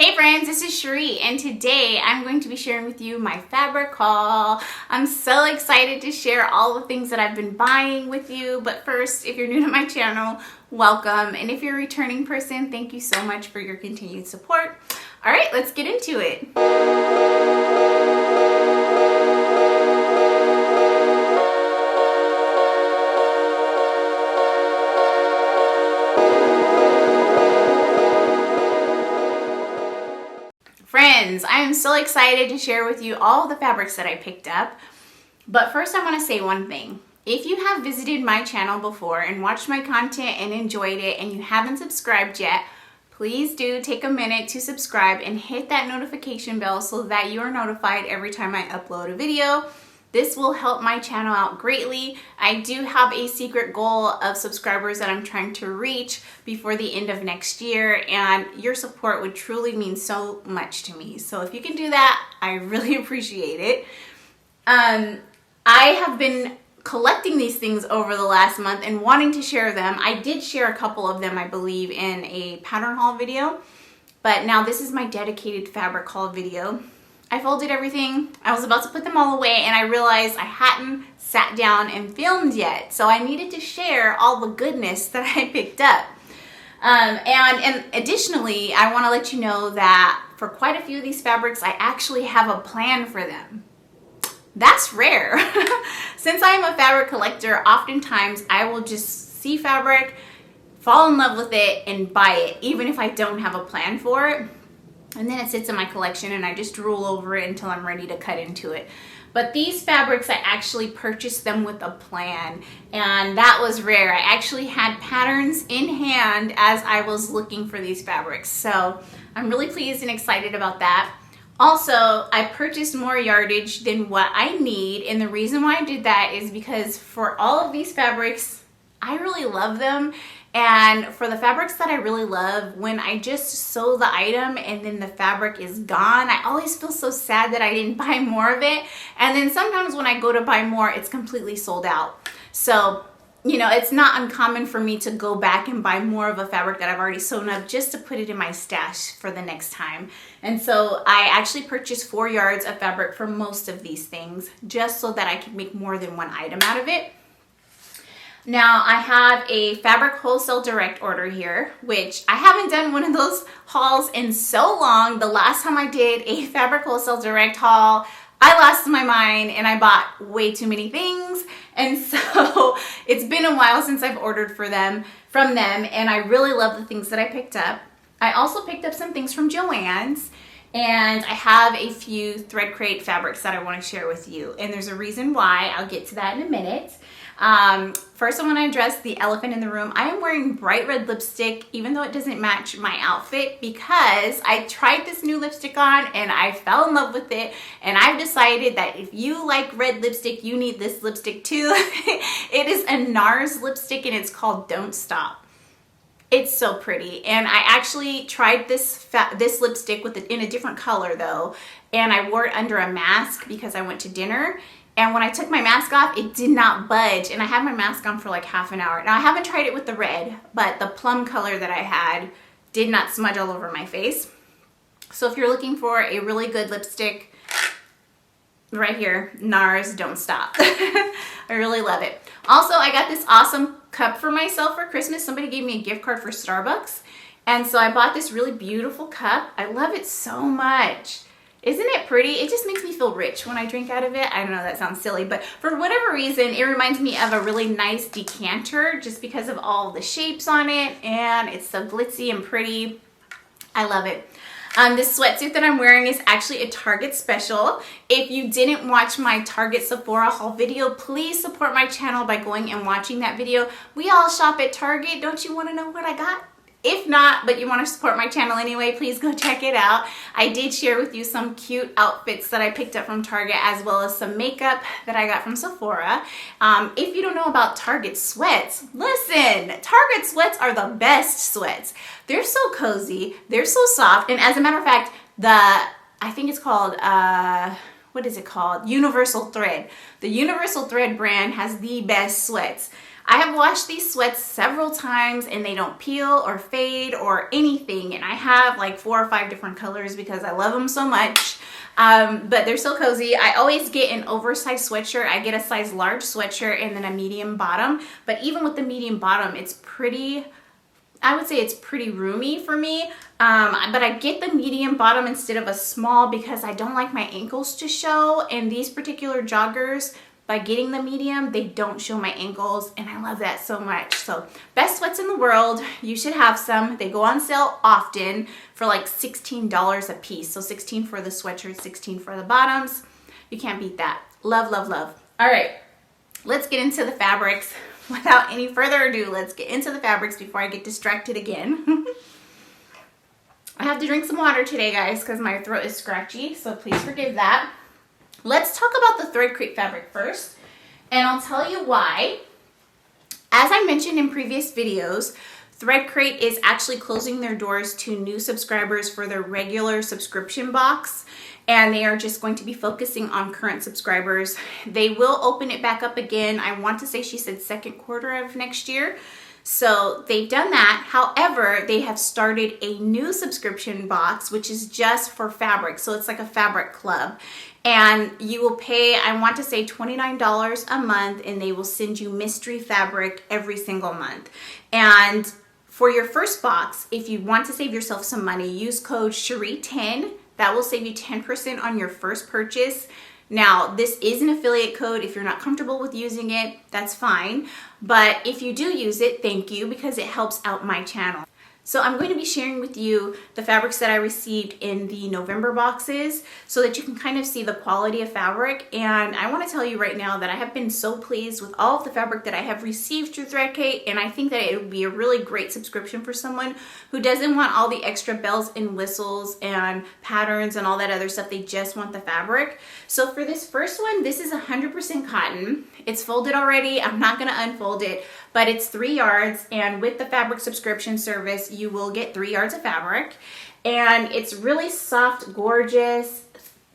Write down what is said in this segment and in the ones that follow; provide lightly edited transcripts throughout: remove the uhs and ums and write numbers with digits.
Hey friends, this is Shereé, and today I'm going to be sharing with you my fabric haul. I'm so excited to share all the things that I've been buying with you, but first, if you're new to my channel, welcome, and if you're a returning person, thank you so much for your continued support. All right, let's get into it. Friends, I am so excited to share with you all the fabrics that I picked up. But first I want to say one thing. If you have visited my channel before and watched my content and enjoyed it and you haven't subscribed yet, please do take a minute to subscribe and hit that notification bell so that you are notified every time I upload a video. This will help my channel out greatly. I do have a secret goal of subscribers that I'm trying to reach before the end of next year, and your support would truly mean so much to me. So if you can do that, I really appreciate it. I have been collecting these things over the last month and wanting to share them. I did share a couple of them, I believe, in a pattern haul video, but now this is my dedicated fabric haul video. I folded everything. I was about to put them all away and I realized I hadn't sat down and filmed yet. So I needed to share all the goodness that I picked up. And additionally, I want to let you know that for quite a few of these fabrics, I actually have a plan for them. That's rare. Since I'm a fabric collector, oftentimes I will just see fabric, fall in love with it, and buy it, even if I don't have a plan for it. And then it sits in my collection and I just drool over it until I'm ready to cut into it. But these fabrics, I actually purchased them with a plan, and that was rare. I actually had patterns in hand as I was looking for these fabrics. So I'm really pleased and excited about that. Also, I purchased more yardage than what I need, and the reason why I did that is because for all of these fabrics, I really love them. And for the fabrics that I really love, when I just sew the item and then the fabric is gone, I always feel so sad that I didn't buy more of it. And then sometimes when I go to buy more, it's completely sold out. So, you know, it's not uncommon for me to go back and buy more of a fabric that I've already sewn up just to put it in my stash for the next time. And so I actually purchased 4 yards of fabric for most of these things just so that I could make more than one item out of it. Now I have a fabric wholesale direct order here, which I haven't done one of those hauls in so long. The last time I did a fabric wholesale direct haul, I lost my mind and I bought way too many things. And so it's been a while since I've ordered from them, and I really love the things that I picked up. I also picked up some things from Joann's, and I have a few ThreadCrate fabrics that I want to share with you. And there's a reason why. I'll get to that in a minute. First I want to address the elephant in the room. I am wearing bright red lipstick even though it doesn't match my outfit because I tried this new lipstick on and I fell in love with it, and I've decided that if you like red lipstick, you need this lipstick too. It is a Nars lipstick and it's called Don't Stop. It's so pretty, and I actually tried this lipstick in a different color though, and I wore it under a mask because I went to dinner. And when I took my mask off, it did not budge. And I had my mask on for like half an hour. Now I haven't tried it with the red, but the plum color that I had did not smudge all over my face. So if you're looking for a really good lipstick, right here, Nars Don't Stop. I really love it. Also, I got this awesome cup for myself for Christmas. Somebody gave me a gift card for Starbucks. And so I bought this really beautiful cup. I love it so much. Isn't it pretty? It just makes me feel rich when I drink out of it. I don't know, that sounds silly, but for whatever reason, it reminds me of a really nice decanter just because of all the shapes on it, and it's so glitzy and pretty. I love it. This sweatsuit that I'm wearing is actually a Target special. If you didn't watch my Target Sephora haul video, please support my channel by going and watching that video. We all shop at Target. Don't you want to know what I got? If not, but you want to support my channel anyway, please go check it out. I did share with you some cute outfits that I picked up from Target, as well as some makeup that I got from Sephora. If you don't know about Target sweats, listen, Target sweats are the best sweats. They're so cozy, they're so soft, and as a matter of fact, I think it's called, what is it called? Universal Thread. The Universal Thread brand has the best sweats. I have washed these sweats several times and they don't peel or fade or anything. And I have like 4 or 5 different colors because I love them so much. But they're so cozy. I always get an oversized sweatshirt. I get a size large sweatshirt and then a medium bottom. But even with the medium bottom, it's pretty, I would say it's pretty roomy for me. But I get the medium bottom instead of a small because I don't like my ankles to show. And these particular joggers, by getting the medium, they don't show my ankles, and I love that so much. So best sweats in the world. You should have some. They go on sale often for like $16 a piece. So 16 for the sweatshirt, 16 for the bottoms. You can't beat that. Love, love, love. All right, let's get into the fabrics. Without any further ado, let's get into the fabrics before I get distracted again. I have to drink some water today, guys, because my throat is scratchy, so please forgive that. Let's talk about the ThreadCrate fabric first, and I'll tell you why. As I mentioned in previous videos, ThreadCrate is actually closing their doors to new subscribers for their regular subscription box, and they are just going to be focusing on current subscribers. They will open it back up again. I want to say she said second quarter of next year. So they've done that. However, they have started a new subscription box, which is just for fabric. So it's like a fabric club. And you will pay, I want to say $29 a month, and they will send you mystery fabric every single month. And for your first box, if you want to save yourself some money, use code Shereé10. That will save you 10% on your first purchase. Now, this is an affiliate code. If you're not comfortable with using it, that's fine. But if you do use it, thank you, because it helps out my channel. So I'm going to be sharing with you the fabrics that I received in the November boxes so that you can kind of see the quality of fabric. And I want to tell you right now that I have been so pleased with all of the fabric that I have received through ThreadCrate, and I think that it would be a really great subscription for someone who doesn't want all the extra bells and whistles and patterns and all that other stuff. They just want the fabric. So for this first one, this is 100% cotton. It's folded already. I'm not going to unfold it, but it's 3 yards, and with the fabric subscription service, you will get 3 yards of fabric, and it's really soft, gorgeous,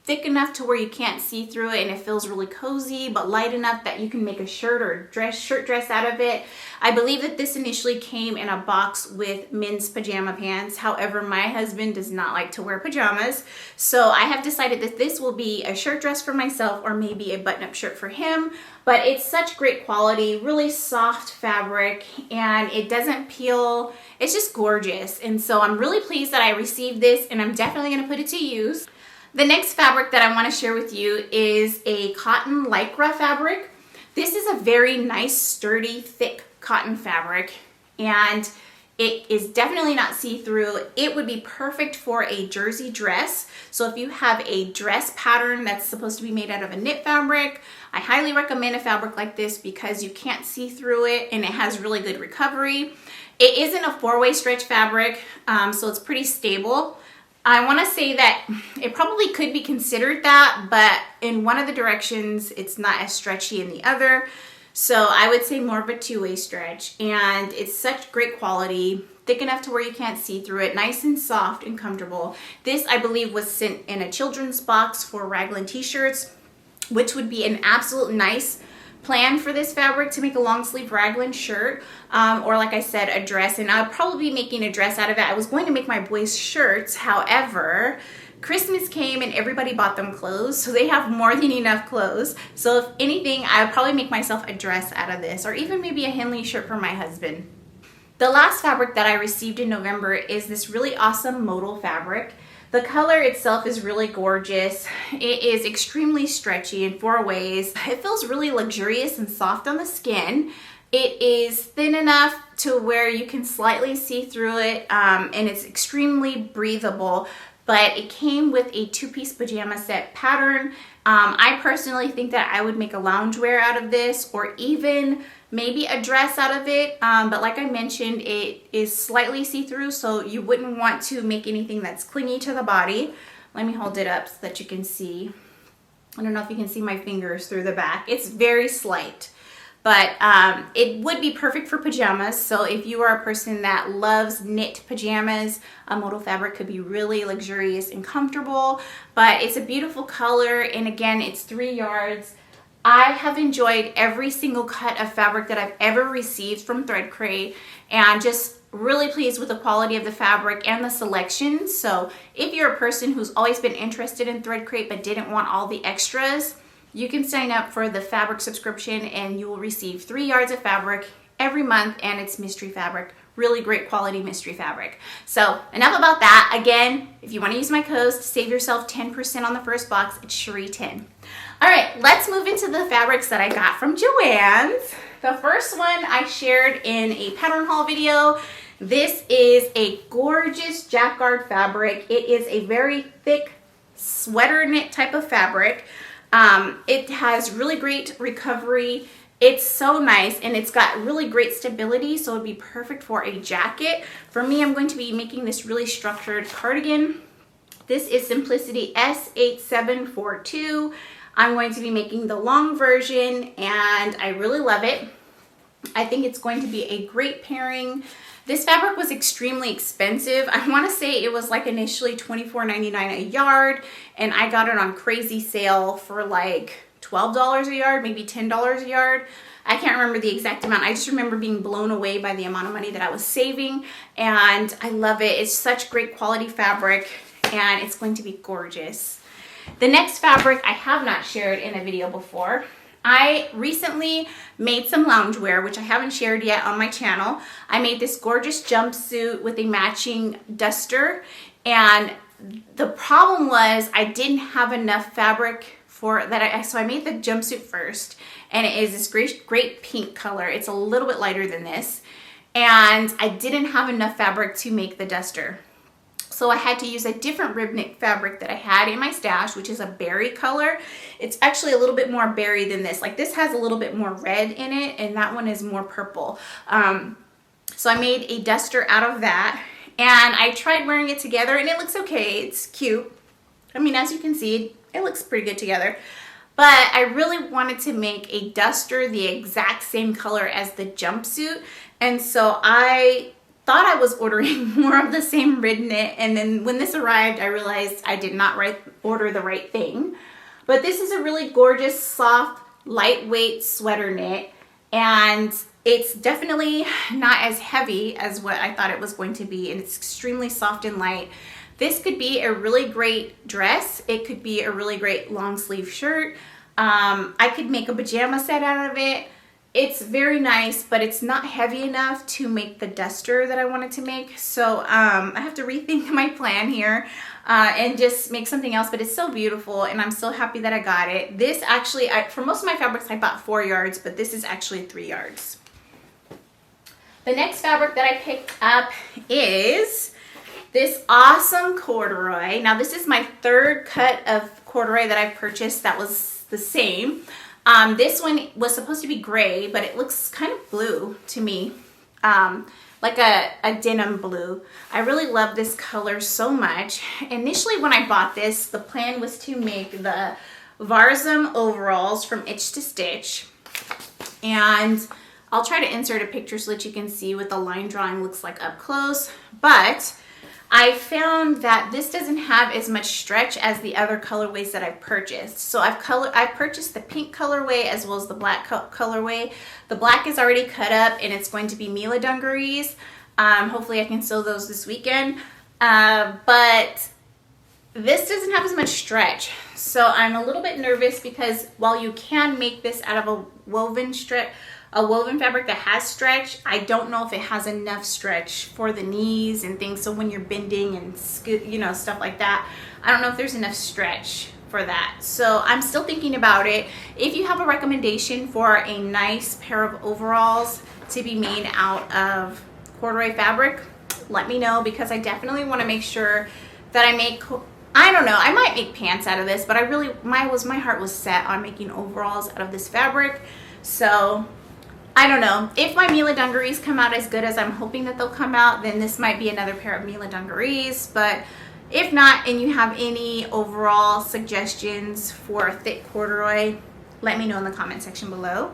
thick enough to where you can't see through it, and it feels really cozy, but light enough that you can make a shirt or shirt dress out of it. I believe that this initially came in a box with men's pajama pants. However, my husband does not like to wear pajamas, so I have decided that this will be a shirt dress for myself or maybe a button-up shirt for him. But it's such great quality, really soft fabric, and it doesn't peel. It's just gorgeous. And so I'm really pleased that I received this, and I'm definitely going to put it to use. The next fabric that I want to share with you is a cotton Lycra fabric. This is a very nice, sturdy, thick cotton fabric, and it is definitely not see-through. It would be perfect for a jersey dress. So if you have a dress pattern that's supposed to be made out of a knit fabric, I highly recommend a fabric like this because you can't see through it, and it has really good recovery. It isn't a 4-way stretch fabric, so it's pretty stable. I want to say that it probably could be considered that, but in one of the directions, it's not as stretchy in the other. So I would say more of a 2-way stretch, and it's such great quality, thick enough to where you can't see through it, nice and soft and comfortable. This, I believe, was sent in a children's box for Raglan T-Shirts, which would be an absolute nice plan for this fabric to make a long sleeve Raglan shirt, or like I said, a dress. And I'll probably be making a dress out of it. I was going to make my boys shirts, however, Christmas came and everybody bought them clothes, so they have more than enough clothes. So if anything, I would probably make myself a dress out of this, or even maybe a Henley shirt for my husband. The last fabric that I received in November is this really awesome Modal Fabric. The color itself is really gorgeous. It is extremely stretchy in 4 ways. It feels really luxurious and soft on the skin. It is thin enough to where you can slightly see through it, and it's extremely breathable. But it came with a 2-piece pajama set pattern. I personally think that I would make a loungewear out of this, or even maybe a dress out of it. But like I mentioned, it is slightly see-through, so you wouldn't want to make anything that's clingy to the body. Let me hold it up so that you can see. I don't know if you can see my fingers through the back. It's very slight. But it would be perfect for pajamas. So if you are a person that loves knit pajamas, a Modal Fabric could be really luxurious and comfortable. But it's a beautiful color, and again, it's 3 yards. I have enjoyed every single cut of fabric that I've ever received from ThreadCrate, and just really pleased with the quality of the fabric and the selection. So if you're a person who's always been interested in ThreadCrate but didn't want all the extras, you can sign up for the fabric subscription and you will receive 3 yards of fabric every month, and it's mystery fabric. Really great quality mystery fabric. So enough about that. Again, if you want to use my code to save yourself 10% on the first box, it's Shereé10. All right, let's move into the fabrics that I got from Joann's. The first one I shared in a pattern haul video. This is a gorgeous jacquard fabric. It is a very thick sweater knit type of fabric. It has really great recovery. It's so nice, and it's got really great stability, so it'd be perfect for a jacket. For me, I'm going to be making this really structured cardigan. This is Simplicity S8742. I'm going to be making the long version, and I really love it. I think it's going to be a great pairing. This fabric was extremely expensive. I want to say it was like initially $24.99 a yard, and I got it on crazy sale for like $12 a yard, maybe $10 a yard. I can't remember the exact amount. I just remember being blown away by the amount of money that I was saving, and I love it. It's such great quality fabric, and it's going to be gorgeous. The next fabric I have not shared in a video before. I recently made some loungewear, which I haven't shared yet on my channel. I made this gorgeous jumpsuit with a matching duster, and the problem was I didn't have enough fabric for that. So I made the jumpsuit first, and it is this great pink color. It's a little bit lighter than this, and I didn't have enough fabric to make the duster. So I had to use a different rib knit fabric that I had in my stash, which is a berry color. It's actually a little bit more berry than this. Like, this has a little bit more red in it, and that one is more purple. So I made a duster out of that, and I tried wearing it together, and it looks okay. It's cute. I mean, as you can see, it looks pretty good together. But I really wanted to make a duster the exact same color as the jumpsuit, and so I thought I was ordering more of the same rib knit, and then when this arrived, I realized I did not order the right thing. But this is a really gorgeous, soft, lightweight sweater knit, and it's definitely not as heavy as what I thought it was going to be, and it's extremely soft and light. This could be a really great dress. It could be a really great long sleeve shirt. I could make a pajama set out of it. It's very nice, but it's not heavy enough to make the duster that I wanted to make. So I have to rethink my plan here and just make something else, but it's so beautiful, and I'm so happy that I got it. This actually, for most of my fabrics, I bought 4 yards, but this is actually 3 yards. The next fabric that I picked up is this awesome corduroy. Now, this is my 3rd cut of corduroy that I've purchased that was the same. This one was supposed to be gray, but it looks kind of blue to me, like a denim blue. I really love this color so much. Initially, when I bought this, the plan was to make the Varzum overalls from Itch to Stitch, and I'll try to insert a picture so that you can see what the line drawing looks like up close, but I found that this doesn't have as much stretch as the other colorways that I've purchased. So I've purchased the pink colorway as well as the black colorway. The black is already cut up, and it's going to be Mila dungarees. Hopefully I can sew those this weekend. But this doesn't have as much stretch. So I'm a little bit nervous because while you can make this out of a woven fabric that has stretch, I don't know if it has enough stretch for the knees and things. So when you're bending and stuff like that, I don't know if there's enough stretch for that. So I'm still thinking about it. If you have a recommendation for a nice pair of overalls to be made out of corduroy fabric, let me know, because I definitely want to make sure that I make, I don't know, I might make pants out of this, but I really, my heart was set on making overalls out of this fabric. So I don't know. If my Mila dungarees come out as good as I'm hoping that they'll come out, then this might be another pair of Mila dungarees. But if not, and you have any overall suggestions for a thick corduroy, let me know in the comment section below.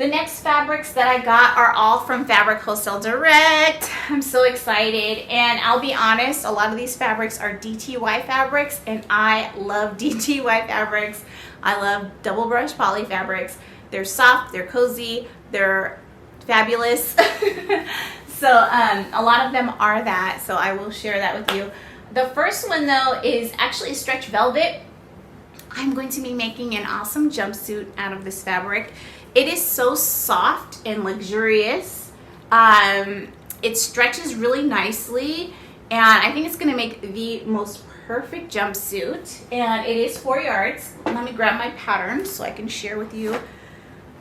The next fabrics that I got are all from Fabric Wholesale Direct. I'm so excited, and I'll be honest, a lot of these fabrics are DTY fabrics, and I love DTY fabrics. I love double brush poly fabrics. They're soft, they're cozy, they're fabulous. So a lot of them are that, so I will share that with you. The first one though is actually stretch velvet. I'm going to be making an awesome jumpsuit out of this fabric. It is so soft and luxurious. It stretches really nicely, and I think it's going to make the most perfect jumpsuit. And it is 4 yards. Let me grab my pattern so I can share with you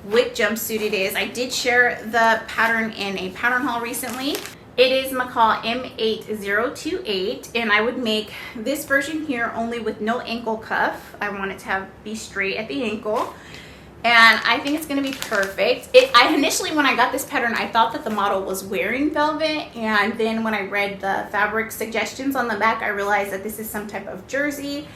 what jumpsuit it is. I did share the pattern in a pattern haul recently. It is Mccall M8028, and I would make this version here only with no ankle cuff. I want it to be straight at the ankle, and I think it's going to be perfect. I initially, when I got this pattern, I thought that the model was wearing velvet, and then when I read the fabric suggestions on the back, I realized that this is some type of jersey.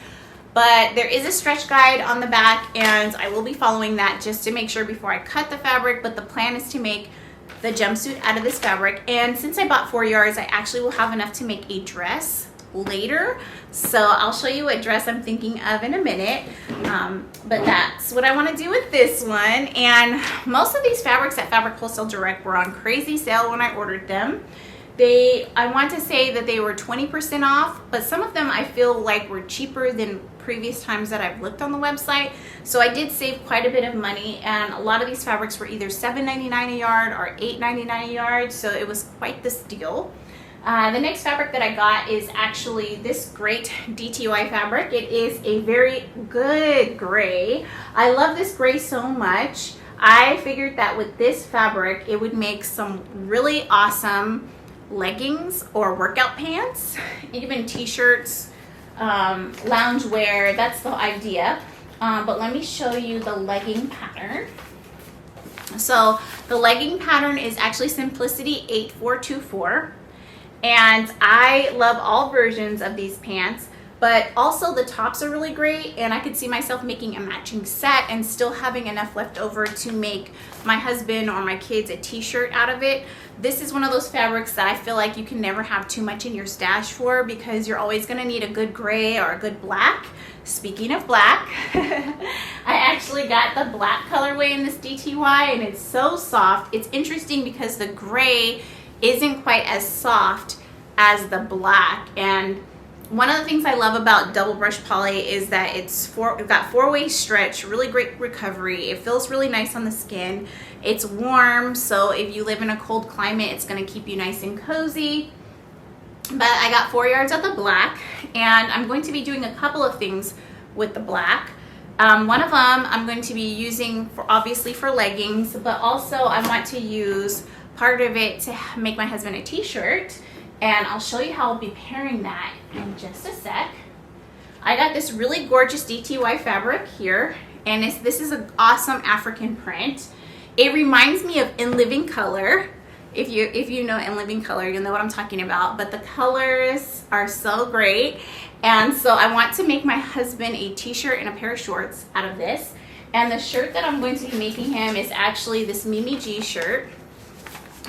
But there is a stretch guide on the back, and I will be following that just to make sure before I cut the fabric. But the plan is to make the jumpsuit out of this fabric, and since I bought 4 yards, I actually will have enough to make a dress later. So I'll show you what dress I'm thinking of in a minute. But that's what I want to do with this one. And most of these fabrics at Fabric Wholesale Direct were on crazy sale when I ordered them. I want to say that they were 20% off, but some of them I feel like were cheaper than previous times that I've looked on the website. So I did save quite a bit of money, and a lot of these fabrics were either $7.99 a yard or $8.99 a yard, so it was quite the steal. The next fabric that I got is actually this great DTY fabric. It is a very good gray. I love this gray so much. I figured that with this fabric, it would make some really awesome leggings or workout pants, even t-shirts, lounge wear. That's the idea. But let me show you the legging pattern. So the legging pattern is actually Simplicity 8424, and I love all versions of these pants, but also the tops are really great, and I could see myself making a matching set and still having enough left over to make my husband or my kids a t-shirt out of it. This is one of those fabrics that I feel like you can never have too much in your stash for, because you're always going to need a good gray or a good black. Speaking of black, I actually got the black colorway in this DTY, and it's so soft. It's interesting because the gray isn't quite as soft as the black, and one of the things I love about double brush poly is that it's got four-way stretch, really great recovery. It feels really nice on the skin. It's warm, so if you live in a cold climate, it's going to keep you nice and cozy. But I got 4 yards of the black, and I'm going to be doing a couple of things with the black. One of them I'm going to be using obviously for leggings, but also I want to use part of it to make my husband a t-shirt. And I'll show you how I'll be pairing that in just a sec. I got this really gorgeous DTY fabric here, and this is an awesome African print. It reminds me of In Living Color. If you know In Living Color, you'll know what I'm talking about. But the colors are so great, and so I want to make my husband a t-shirt and a pair of shorts out of this. And the shirt that I'm going to be making him is actually this Mimi G shirt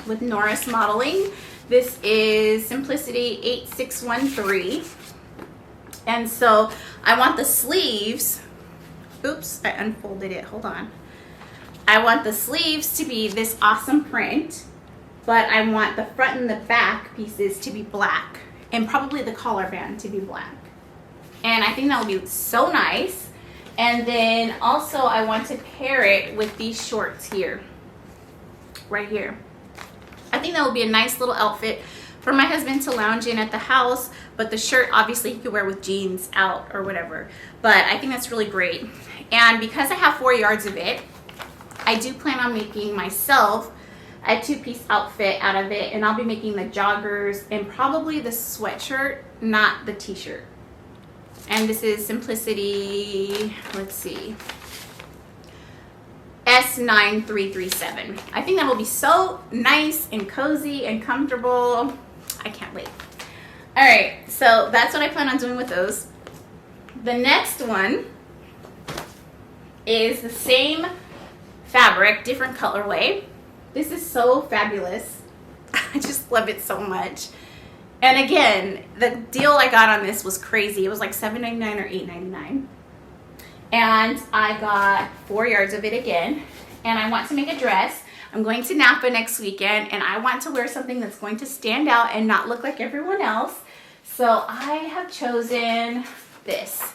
with Norris modeling. This is Simplicity 8613. And so I want the sleeves, oops, I unfolded it, hold on. I want the sleeves to be this awesome print, but I want the front and the back pieces to be black, and probably the collar band to be black. And I think that will be so nice. And then also I want to pair it with these shorts here, right here. I think that will be a nice little outfit for my husband to lounge in at the house, but the shirt obviously he could wear with jeans out or whatever. But I think that's really great. And because I have 4 yards of it, I do plan on making myself a two-piece outfit out of it, and I'll be making the joggers and probably the sweatshirt, not the t-shirt. And this is Simplicity, let's see, S9337. I think that will be so nice and cozy and comfortable. I can't wait. All right, so that's what I plan on doing with those. The next one is the same fabric, different colorway. This is so fabulous. I just love it so much. And again, the deal I got on this was crazy. It was like $7.99 or $8.99. And I got 4 yards of it again. And I want to make a dress. I'm going to Napa next weekend, and I want to wear something that's going to stand out and not look like everyone else. So I have chosen this.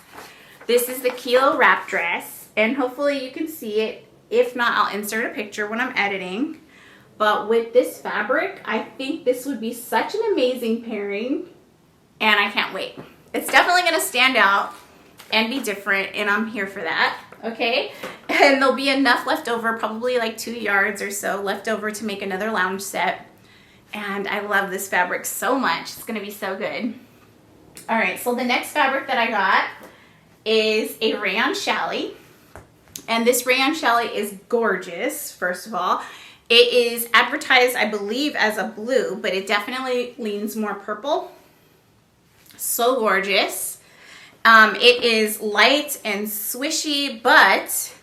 This is the Keel wrap dress, and hopefully you can see it. If not, I'll insert a picture when I'm editing. But with this fabric, I think this would be such an amazing pairing, and I can't wait. It's definitely going to stand out and be different, and I'm here for that. Okay, and there'll be enough left over, probably like 2 yards or so left over to make another lounge set. And I love this fabric so much. It's gonna be so good. All right, so the next fabric that I got is a rayon challis. And this rayon challis is gorgeous, first of all. It is advertised, I believe, as a blue, but it definitely leans more purple. So gorgeous. It is light and swishy, but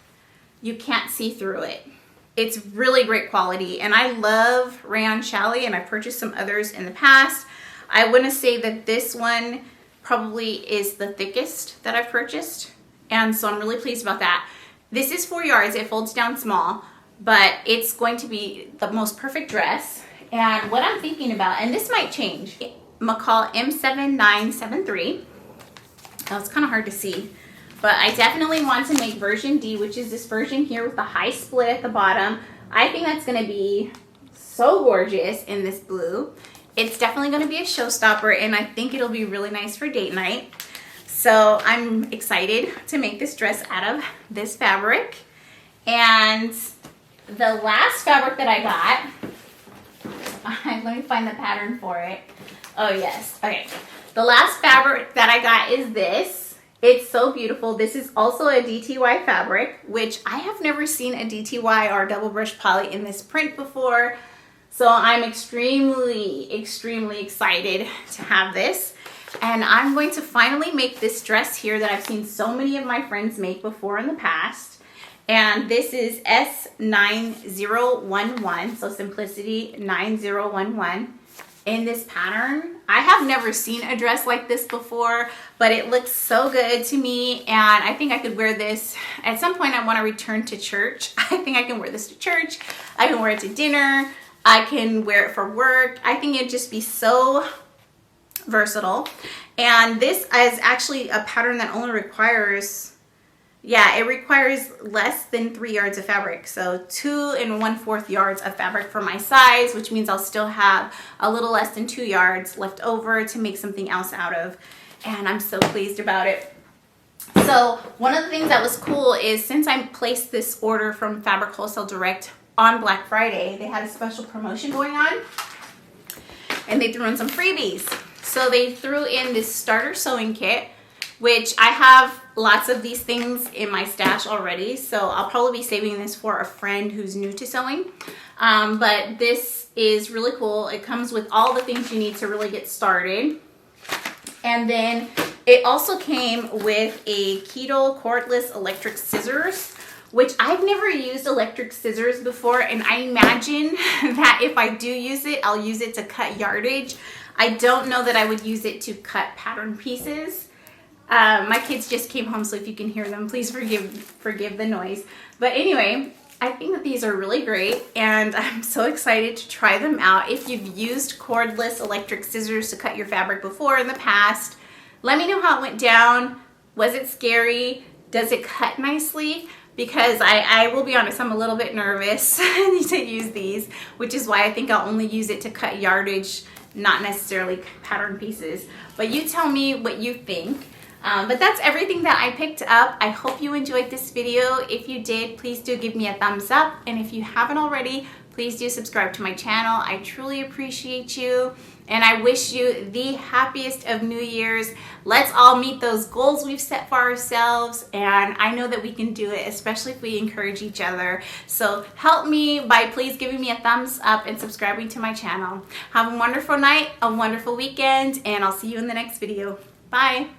you can't see through it. It's really great quality, and I love rayon challis, and I've purchased some others in the past. I want to say that this one probably is the thickest that I've purchased, and so I'm really pleased about that. This is 4 yards. It folds down small, but it's going to be the most perfect dress. And what I'm thinking about, and this might change, Mccall M7928. Now it's kind of hard to see, but I definitely want to make version D, which is this version here with the high split at the bottom. I think that's going to be so gorgeous in this blue. It's definitely going to be a showstopper, and I think it'll be really nice for date night. So I'm excited to make this dress out of this fabric. And the last fabric that I got, let me find the pattern for it. Oh yes, okay. The last fabric that I got is this. It's so beautiful. This is also a DTY fabric, which I have never seen a DTY or double brush poly in this print before. So I'm extremely, extremely excited to have this. And I'm going to finally make this dress here that I've seen so many of my friends make before in the past. And this is S9011, so Simplicity 9011. In this pattern. I have never seen a dress like this before, but it looks so good to me, and I think I could wear this at some point. I want to return to church. I think I can wear this to church. I can wear it to dinner. I can wear it for work. I think it'd just be so versatile. And this is actually a pattern that only requires, it requires less than 3 yards of fabric. So 2 1/4 yards of fabric for my size, which means I'll still have a little less than 2 yards left over to make something else out of. And I'm so pleased about it. So one of the things that was cool is since I placed this order from Fabric Wholesale Direct on Black Friday, they had a special promotion going on, and they threw in some freebies. So they threw in this starter sewing kit, which I have lots of these things in my stash already, so I'll probably be saving this for a friend who's new to sewing. But this is really cool. It comes with all the things you need to really get started. And then it also came with a Keel cordless electric scissors, which I've never used electric scissors before, and I imagine that if I do use it, I'll use it to cut yardage. I don't know that I would use it to cut pattern pieces. My kids just came home, so if you can hear them, please forgive the noise. But anyway, I think that these are really great, and I'm so excited to try them out. If you've used cordless electric scissors to cut your fabric before in the past, let me know how it went down. Was it scary? Does it cut nicely? Because I will be honest, I'm a little bit nervous to use these, which is why I think I'll only use it to cut yardage, not necessarily pattern pieces. But you tell me what you think. But that's everything that I picked up. I hope you enjoyed this video. If you did, please do give me a thumbs up. And if you haven't already, please do subscribe to my channel. I truly appreciate you. And I wish you the happiest of New Year's. Let's all meet those goals we've set for ourselves. And I know that we can do it, especially if we encourage each other. So help me by please giving me a thumbs up and subscribing to my channel. Have a wonderful night, a wonderful weekend, and I'll see you in the next video. Bye.